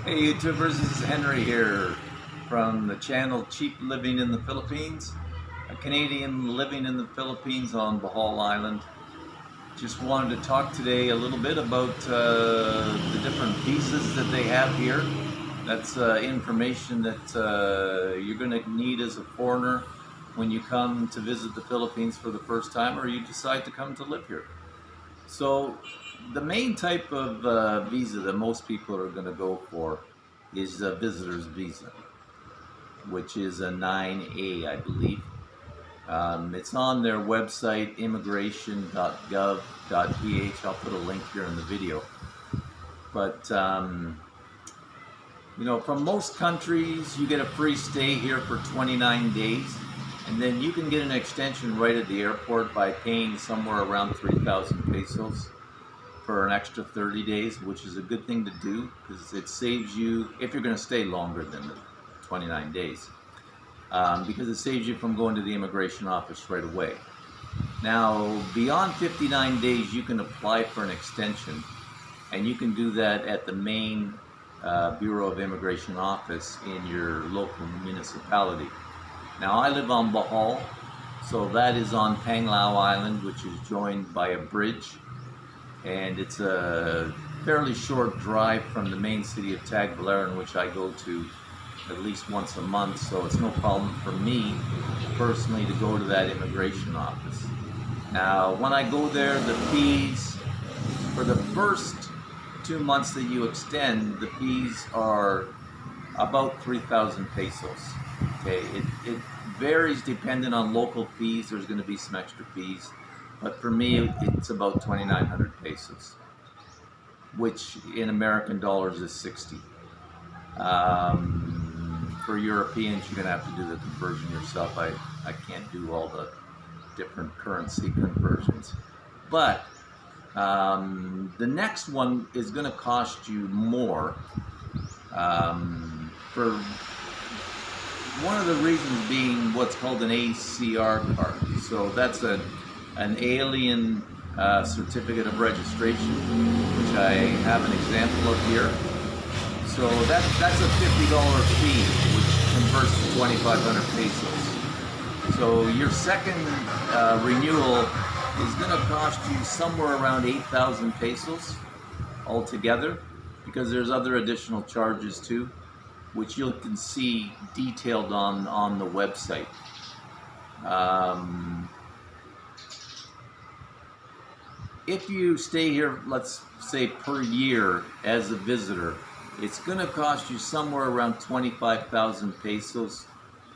Hey YouTubers, this is Henry here from the channel Cheap Living in the Philippines, a Canadian living in the Philippines on Bohol Island. Just wanted to talk today a little bit about the different visas that they have here. That's information that you're going to need as a foreigner when you come to visit the Philippines for the first time, or you decide to come to live here. So the main type of visa that most people are going to go for is a visitor's visa, which is a 9A, I believe. It's on their website, immigration.gov.ph. I'll put a link here in the video. But, you know, from most countries, you get a free stay here for 29 days. And then you can get an extension right at the airport by paying somewhere around 3,000 pesos for an extra 30 days, which is a good thing to do because it saves you, if you're going to stay longer than the 29 days, because it saves you from going to the immigration office right away. Now, beyond 59 days, you can apply for an extension, and you can do that at the main Bureau of Immigration office in your local municipality. Now, I live on Bohol, so that is on Panglao Island, which is joined by a bridge, and it's a fairly short drive from the main city of Tagbilaran, which I go to at least once a month, so it's no problem for me personally to go to that immigration office. Now, when I go there, the fees for the first 2 months that you extend, the fees are about 3,000 pesos. Okay, it varies depending on local fees. There's going to be some extra fees, but for me, it's about 2,900 pesos, which in American dollars is 60. For Europeans, you're going to have to do the conversion yourself. I can't do all the different currency conversions. But the next one is going to cost you more for one of the reasons being what's called an ACR card. So that's an alien certificate of registration, which I have an example of here. So that's a $50 fee, which converts to 2,500 pesos. So your second renewal is going to cost you somewhere around 8,000 pesos altogether, because there's other additional charges too, which you can see detailed on the website. If you stay here, let's say per year as a visitor, it's going to cost you somewhere around 25,000 pesos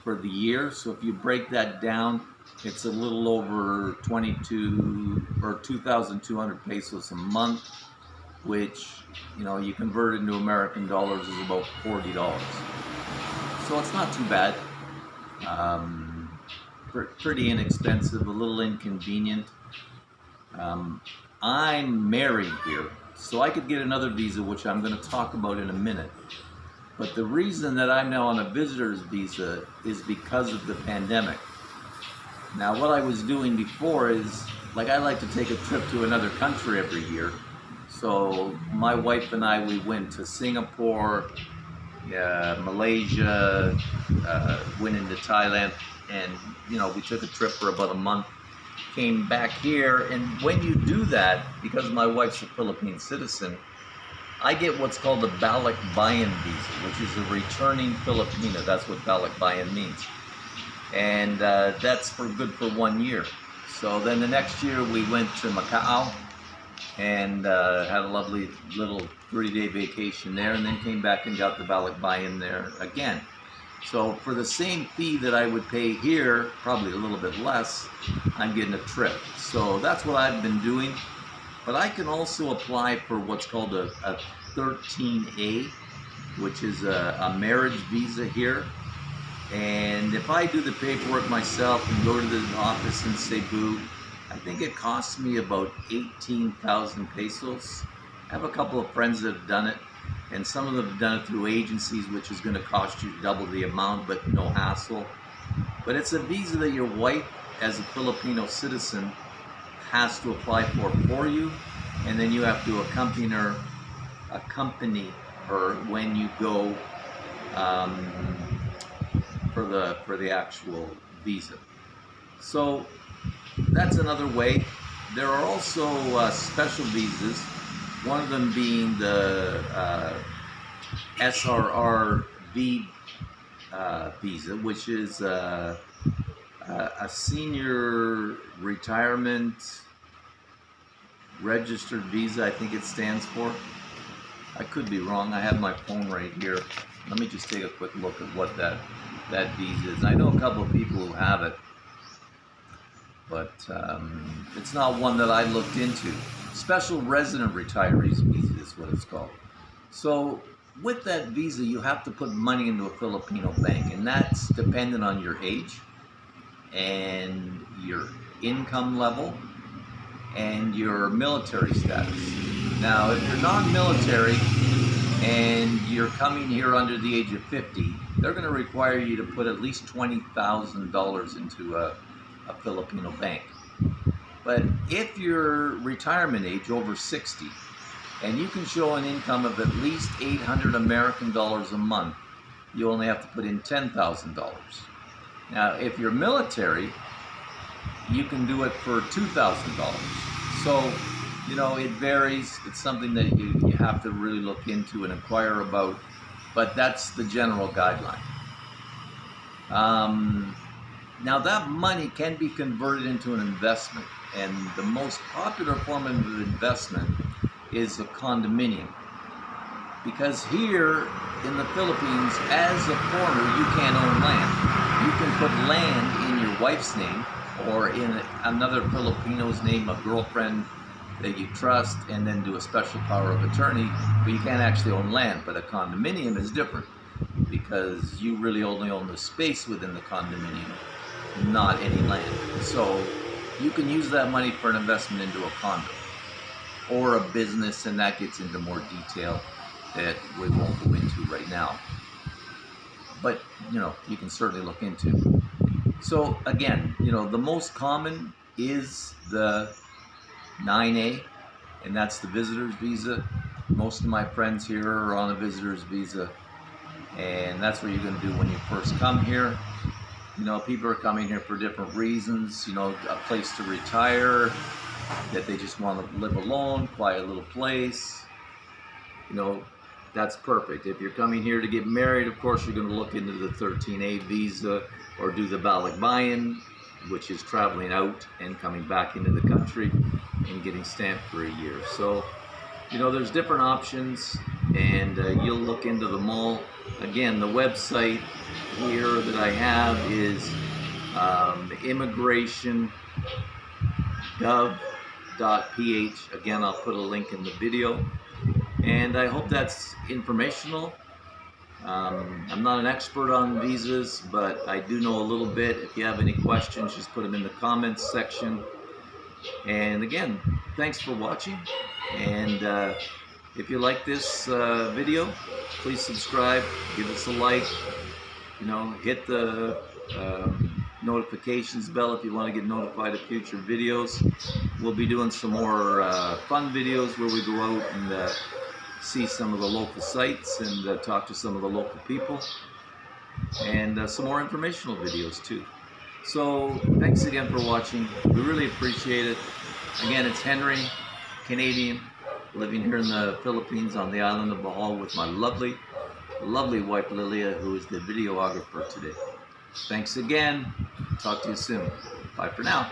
for the year. So if you break that down, it's a little over 22 or 2,200 pesos a month, which, you know, you convert into American dollars is about $40. So it's not too bad. Pretty inexpensive, a little inconvenient. I'm married here, so I could get another visa, which I'm going to talk about in a minute. But the reason that I'm now on a visitor's visa is because of the pandemic. Now, what I was doing before is, like, I like to take a trip to another country every year. So my wife and I, we went to Singapore, Malaysia, went into Thailand, and, you know, we took a trip for about a month, came back here. And when you do that, because my wife's a Philippine citizen, I get what's called a balikbayan visa, which is a returning Filipino. That's what balikbayan means. And that's for good for 1 year. So then the next year we went to Macau and had a lovely little 3-day vacation there, and then came back and got the balikbayan there again. So for the same fee that I would pay here, probably a little bit less, I'm getting a trip. So that's what I've been doing. But I can also apply for what's called a 13A, which is a marriage visa here. And if I do the paperwork myself and go to the office in Cebu, I think it costs me about 18,000 pesos. I have a couple of friends that have done it, and some of them have done it through agencies, which is going to cost you double the amount, but no hassle. But it's a visa that your wife, as a Filipino citizen, has to apply for you, and then you have to accompany her when you go for the actual visa. So that's another way. There are also special visas, one of them being the SRRV visa, which is a senior retirement registered visa, I think it stands for. I could be wrong. I have my phone right here. Let me just take a quick look at what that visa is. I know a couple of people who have it, but it's not one that I looked into. Special Resident Retirees Visa is what it's called. So with that visa, you have to put money into a Filipino bank, and that's dependent on your age and your income level and your military status. Now, if you're non-military and you're coming here under the age of 50, they're going to require you to put at least $20,000 into a Filipino bank. But if you're retirement age over 60 and you can show an income of at least 800 American dollars a month, you only have to put in $10,000. Now, if you're military, you can do it for $2,000. So, you know, it varies. It's something that you have to really look into and inquire about, but that's the general guideline. Now, that money can be converted into an investment, and the most popular form of investment is a condominium. Because here in the Philippines, as a foreigner, you can't own land. You can put land in your wife's name or in another Filipino's name, a girlfriend that you trust, and then do a special power of attorney, but you can't actually own land. But a condominium is different because you really only own the space within the condominium, not any land. So you can use that money for an investment into a condo or a business, and that gets into more detail that we won't go into right now. But, you know, you can certainly look into. So again, you know, the most common is the 9A, and that's the visitor's visa. Most of my friends here are on a visitor's visa, and that's what you're going to do when you first come here. You know, people are coming here for different reasons. You know, a place to retire, that they just want to live alone, quiet little place. You know, that's perfect. If you're coming here to get married, of course, you're going to look into the 13A visa or do the balikbayan, which is traveling out and coming back into the country and getting stamped for a year. So, you know, there's different options, and you'll look into them all. Again, the website here that I have is immigration.gov.ph. Again, I'll put a link in the video, and I hope that's informational. I'm not an expert on visas, but I do know a little bit. If you have any questions, just put them in the comments section. And again, thanks for watching, and if you like this video, please subscribe, give us a like, you know, hit the notifications bell if you want to get notified of future videos. We'll be doing some more fun videos where we go out and see some of the local sites and talk to some of the local people, and some more informational videos too. So thanks again for watching. We really appreciate it. Again, it's Henry, Canadian, living here in the Philippines on the island of Bohol with my lovely, lovely wife Lilia, who is the videographer today. Thanks again. Talk to you soon. Bye for now.